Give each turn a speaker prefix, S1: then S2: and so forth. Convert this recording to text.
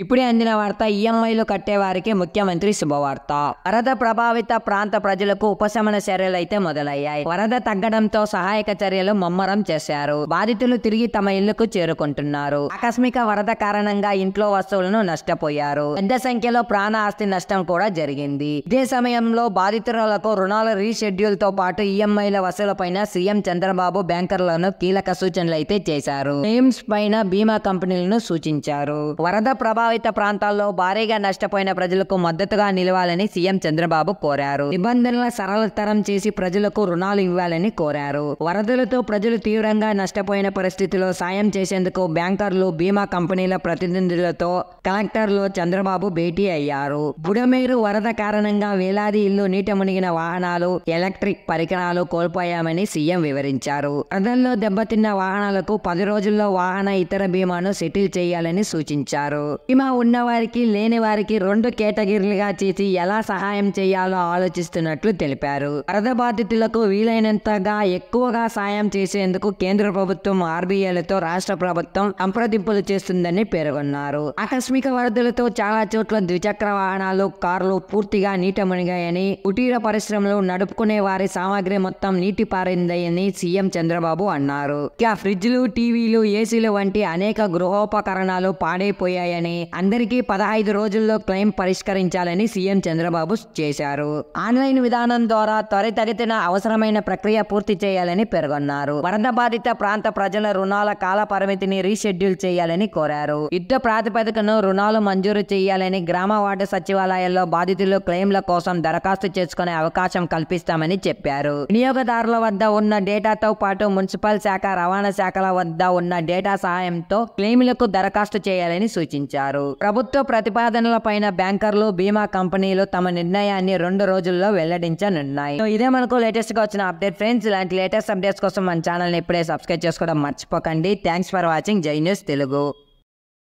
S1: ఇప్పుడే అందిన వార్త ఈఎంఐలు కట్టేవారికి ముఖ్యమంత్రి శుభవార్త. వరద ప్రభావిత ప్రాంత ప్రజలకు ఉపశమన చర్యలు అయితే మొదలయ్యాయి. వరద తగ్గడంతో సహాయక చర్యలు ముమ్మరం చేశారు. బాధితులు తిరిగి తమ ఇళ్లకు చేరుకుంటున్నారు. ఆకస్మిక వరద కారణంగా ఇంట్లో వస్తువులను నష్టపోయారు. పెద్ద సంఖ్యలో ప్రాణ ఆస్తి నష్టం కూడా జరిగింది. ఇదే సమయంలో బాధితులకు రుణాల రీషెడ్యూల్ తో పాటు ఈఎంఐల వసూలుపైన సీఎం చంద్రబాబు బ్యాంకర్లను కీలక సూచనలు అయితే చేశారు. క్లెయిమ్స్ పైన బీమా కంపెనీలను సూచించారు. వరద ప్రభావిత ప్రాంతాల్లో భారీగా నష్టపోయిన ప్రజలకు మద్దతుగా నిలవాలని సీఎం చంద్రబాబు కోరారు. నిబంధనల సరళతరం చేసి ప్రజలకు రుణాలు ఇవ్వాలని కోరారు. వరదలతో ప్రజలు తీవ్రంగా నష్టపోయిన పరిస్థితిలో సాయం చేసేందుకు బ్యాంకర్లు, బీమా కంపెనీల ప్రతినిధులతో కలెక్టర్లు చంద్రబాబు భేటీ అయ్యారు. బుడమేరు వరద కారణంగా వేలాది ఇళ్లు నీట మునిగిన వాహనాలు, ఎలక్ట్రిక్ పరికరాలు కోల్పోయామని సీఎం వివరించారు. వరదల్లో దెబ్బతిన్న వాహనాలకు 10 రోజుల్లో వాహన ఇతర బీమాను సెటిల్ చేయాలని సూచించారు. బీమా ఉన్నవారికి, లేని వారికి 2 కేటగిరీలుగా చేసి ఎలా సహాయం చేయాలో ఆలోచిస్తున్నట్లు తెలిపారు. వరద బాధితులకు వీలైనంతగా ఎక్కువగా సాయం చేసేందుకు కేంద్ర ప్రభుత్వం, ఆర్బీఐలతో రాష్ట్ర ప్రభుత్వం సంప్రదింపులు చేస్తుందని పేర్కొన్నారు. ఆకస్మిక వరదలతో చాలా చోట్ల ద్విచక్ర వాహనాలు, కార్లు పూర్తిగా నీట మునిగాయని, కుటీర పరిశ్రమలు నడుపుకునే వారి సామాగ్రి మొత్తం నీటి పారిందని సీఎం చంద్రబాబు అన్నారు. ఇక ఫ్రిడ్జ్లు, టీవీలు, ఏసీలు వంటి అనేక గృహోపకరణాలు పాడైపోయాయని, అందరికీ 15 రోజుల్లో క్లెయిమ్ పరిష్కరించాలని సీఎం చంద్రబాబు చేశారు. ఆన్లైన్ విధానం ద్వారా త్వరితగతిన అవసరమైన ప్రక్రియ పూర్తి చేయాలని పేర్కొన్నారు. వరద బాధిత ప్రాంత ప్రజల రుణాల కాల పరిమితిని రీషెడ్యూల్ చేయాలని కోరారు. యుద్ధ ప్రాతిపదికను రుణాలు మంజూరు చేయాలని, గ్రామ వార్డు సచివాలయాల్లో బాధితులు క్లెయిమ్ల కోసం దరఖాస్తు చేసుకునే అవకాశం కల్పిస్తామని చెప్పారు. వినియోగదారుల వద్ద ఉన్న డేటాతో పాటు మున్సిపల్ శాఖ, రవాణా శాఖల వద్ద ఉన్న డేటా సహాయంతో క్లెయిమ్లకు దరఖాస్తు చేయాలని సూచించారు. ప్రభుత్వ ప్రతిపాదనలపైన బ్యాంకర్లు, బీమా కంపెనీలు తమ నిర్ణయాన్ని 2 రోజుల్లో వెల్లడించనున్నాయి. ఇదే మనకు లేటెస్ట్ గా వచ్చిన అప్డేట్ ఫ్రెండ్స్. ఇలాంటి లేటెస్ట్ అప్డేట్స్ కోసం మన ఛానల్ ని ఇప్పుడే సబ్స్క్రైబ్ చేసుకోవడం మర్చిపోకండి. Thanks for watching. జై న్యూస్ తెలుగు.